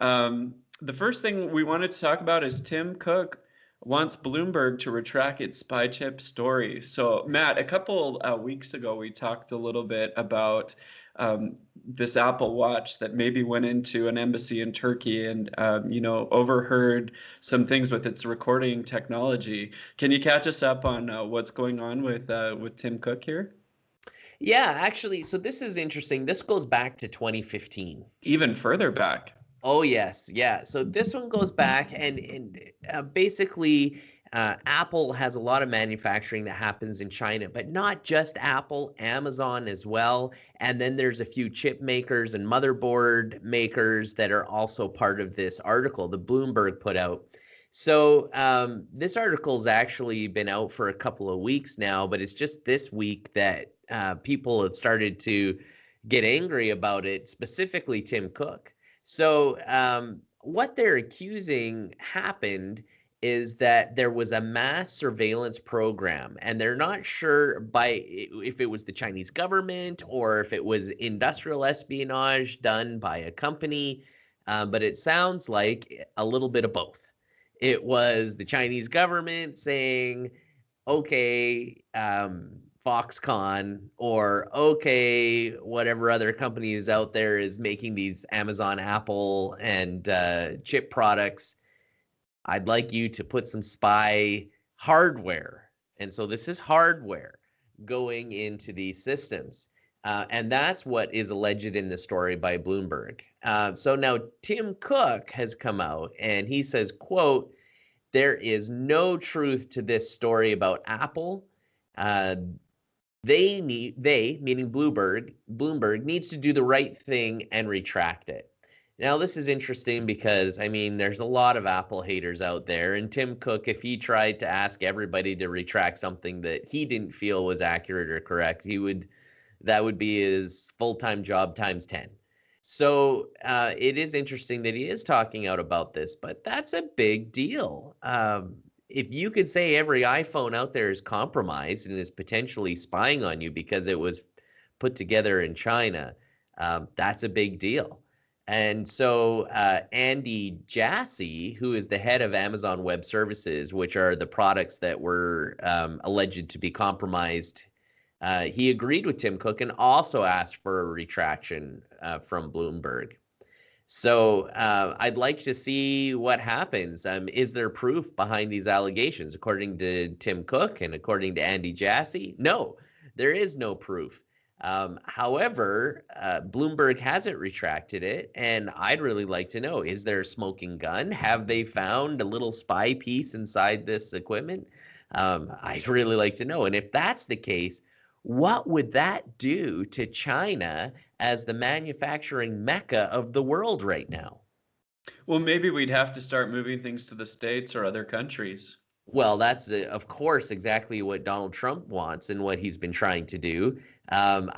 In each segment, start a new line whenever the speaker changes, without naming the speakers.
The first thing we wanted to talk about is Tim Cook wants Bloomberg to retract its spy chip story. So, Matt, a couple weeks ago, we talked a little bit about this Apple Watch that maybe went into an embassy in Turkey and, overheard some things with its recording technology. Can you catch us up on what's going on with Tim Cook here?
Yeah, actually, so this is interesting. This goes back to 2015.
Even further back.
Oh, yes. Yeah. So this one goes back and basically Apple has a lot of manufacturing that happens in China, but not just Apple, Amazon as well. And then there's a few chip makers and motherboard makers that are also part of this article the Bloomberg put out. So this article's actually been out for a couple of weeks now, but it's just this week that people have started to get angry about it, specifically Tim Cook. So what they're accusing happened is that there was a mass surveillance program, and they're not sure if it was the Chinese government or if it was industrial espionage done by a company, but it sounds like a little bit of both. It was the Chinese government saying, okay, Foxconn, or okay, whatever other companies out there is making these Amazon, Apple, and chip products, I'd like you to put some spy hardware. And so this is hardware going into these systems. And that's what is alleged in the story by Bloomberg. So now Tim Cook has come out and he says, quote, there is no truth to this story about Apple. They, meaning Bloomberg needs to do the right thing and retract it. Now, this is interesting because, I mean, there's a lot of Apple haters out there. And Tim Cook, if he tried to ask everybody to retract something that he didn't feel was accurate or correct, that would be his full-time job times 10. So it is interesting that he is talking out about this, but that's a big deal. If you could say every iPhone out there is compromised and is potentially spying on you because it was put together in China, that's a big deal. And so Andy Jassy, who is the head of Amazon Web Services, which are the products that were alleged to be compromised, he agreed with Tim Cook and also asked for a retraction from Bloomberg. So I'd like to see what happens. Is there proof behind these allegations? According to Tim Cook and according to Andy Jassy, no, there is no proof. However, Bloomberg hasn't retracted it, and I'd really like to know, is there a smoking gun? Have they found a little spy piece inside this equipment? I'd really like to know. And if that's the case, what would that do to China as the manufacturing mecca of the world right now?
Well, maybe we'd have to start moving things to the States or other countries.
Well, that's, of course, exactly what Donald Trump wants and what he's been trying to do.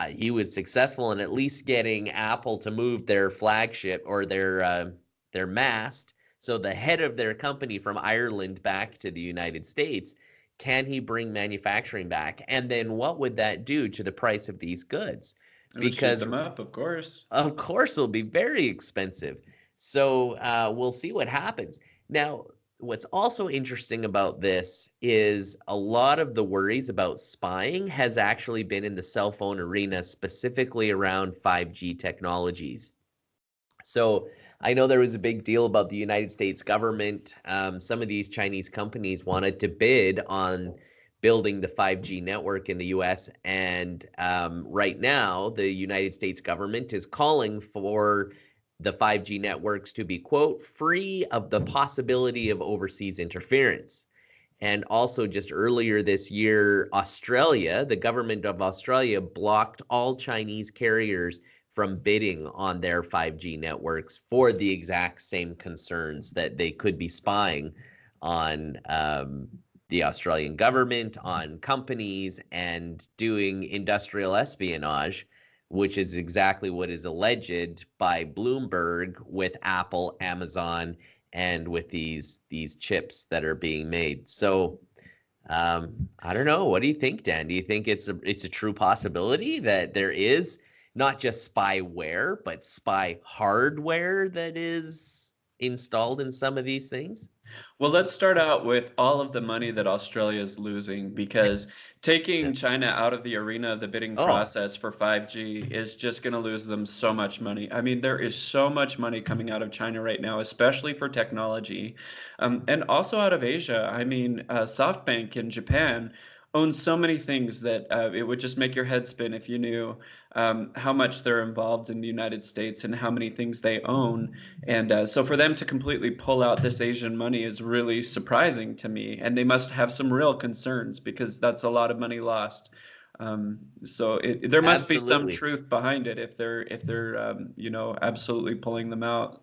He was successful in at least getting Apple to move their flagship or their mast, so the head of their company from Ireland back to the United States. Can he bring manufacturing back? And then what would that do to the price of these goods?
Because them up, of course.
Of course, it'll be very expensive. So we'll see what happens. Now, what's also interesting about this is a lot of the worries about spying has actually been in the cell phone arena, specifically around 5G technologies. So I know there was a big deal about the United States government. Some of these Chinese companies wanted to bid on building the 5G network in the US. And right now, the United States government is calling for the 5G networks to be, quote, free of the possibility of overseas interference. And also just earlier this year, Australia, the government of Australia blocked all Chinese carriers from bidding on their 5G networks for the exact same concerns that they could be spying on the Australian government, on companies, and doing industrial espionage, which is exactly what is alleged by Bloomberg with Apple, Amazon, and with these chips that are being made. So I don't know. What do you think, Dan? Do you think it's a true possibility that there is not just spyware, but spy hardware that is installed in some of these things?
Well, let's start out with all of the money that Australia is losing because taking China out of the arena of the bidding
Oh,
process for 5G is just going to lose them so much money. I mean, there is so much money coming out of China right now, especially for technology, and also out of Asia. I mean, SoftBank in Japan owns so many things that it would just make your head spin if you knew how much they're involved in the United States and how many things they own. And so for them to completely pull out this Asian money is really surprising to me. And they must have some real concerns because that's a lot of money lost. There must be some
absolutely.
truth behind it if they're absolutely pulling them out.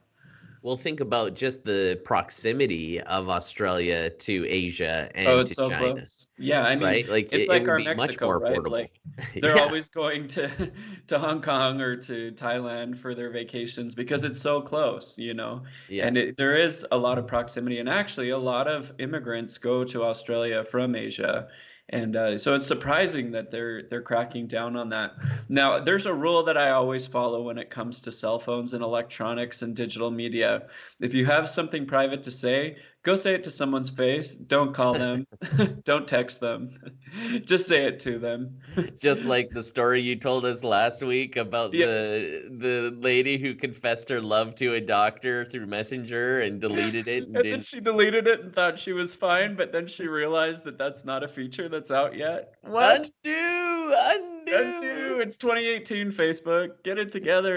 Well, think about just the proximity of Australia to Asia
Oh,
and
it's
to
so
China,
close. Yeah, I mean,
right? Like
it's
it
like
would
our
be much
Mexico,
more
right?
affordable.
Like they're
Yeah,
always going to to Hong Kong or to Thailand for their vacations because it's so close, you know.
yeah.
And there is a lot of proximity, and actually, a lot of immigrants go to Australia from Asia, and so it's surprising that they're cracking down on that. Now, there's a rule that I always follow when it comes to cell phones and electronics and digital media. If you have something private to say, go say it to someone's face. Don't call them. Don't text them. Just say it to them.
Just like the story you told us last week about
Yes.
the lady who confessed her love to a doctor through Messenger and deleted it and
And then
didn't
she deleted it and thought she was fine, but then she realized that that's not a feature that's out yet. What?
undo, undo.
Undo. It's 2018, Facebook. Get it together.